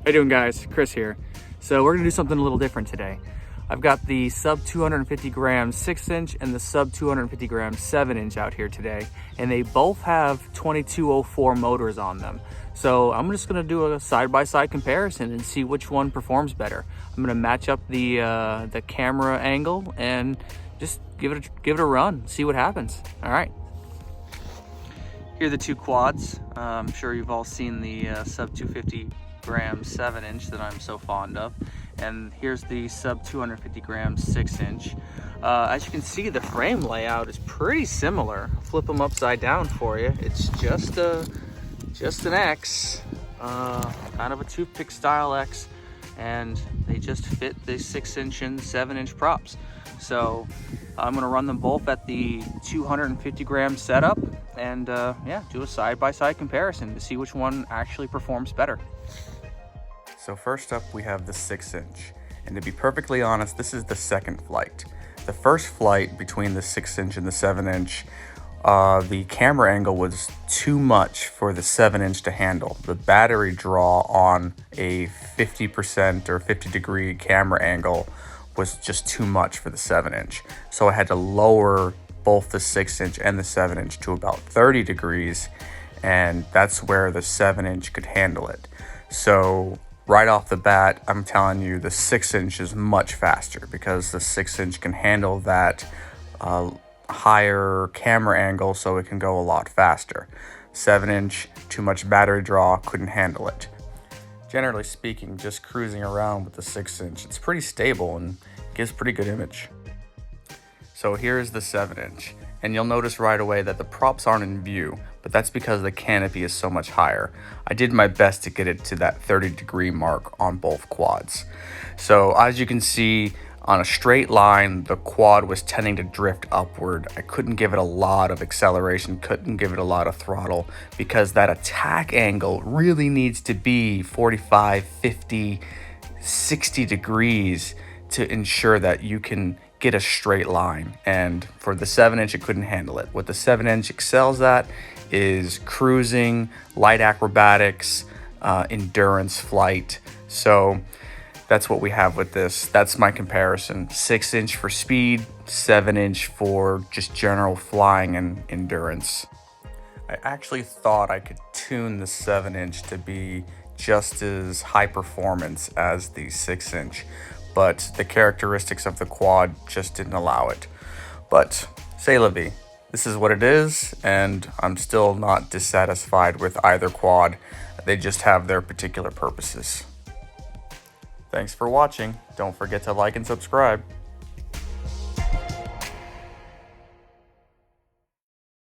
How you doing, guys? Chris here. So we're gonna do something a little different today. I've got the sub 250 gram 6-inch and the sub 250 gram 7-inch out here today, and they both have 2204 motors on them. So I'm just gonna do a side-by-side comparison and see which one performs better. I'm gonna match up the camera angle and just give it a run, see what happens. All right. Here are the two quads. I'm sure you've all seen the sub 250 gram 7-inch that I'm so fond of, and here's the sub 250 gram 6-inch. As you can see, the frame layout is pretty similar. I'll flip them upside down for you. It's just an X, kind of a toothpick style X, and they just fit the 6-inch and 7-inch props. So I'm gonna run them both at the 250 gram setup and yeah, do a side-by-side comparison to see which one actually performs better. So first up, we have the 6-inch, and to be perfectly honest, this is the second flight. The first flight between the 6-inch and the 7-inch, the camera angle was too much for the 7-inch to handle. The battery draw on a 50% or 50-degree camera angle was just too much for the 7-inch. So I had to lower both the 6-inch and the 7-inch to about 30 degrees, and that's where the 7-inch could handle it. So right off the bat, I'm telling you, the 6-inch is much faster because the 6-inch can handle that higher camera angle, so it can go a lot faster. 7-inch, too much battery draw, couldn't handle it. Generally speaking, just cruising around with the 6-inch, it's pretty stable and gives pretty good image. So here's the 7-inch, and you'll notice right away that the props aren't in view, but that's because the canopy is so much higher. I did my best to get it to that 30-degree mark on both quads. So as you can see, on a straight line, the quad was tending to drift upward. I couldn't give it a lot of acceleration, couldn't give it a lot of throttle, because that attack angle really needs to be 45, 50, 60 degrees to ensure that you can get a straight line. And for the 7-inch, it couldn't handle it. What the 7-inch excels at is cruising, light acrobatics, endurance flight. So that's what we have with this. That's my comparison. 6-inch for speed, 7-inch for just general flying and endurance. I actually thought I could tune the 7-inch to be just as high performance as the 6-inch, but the characteristics of the quad just didn't allow it. But c'est la vie. This is what it is, and I'm still not dissatisfied with either quad. They just have their particular purposes. Thanks for watching. Don't forget to like and subscribe.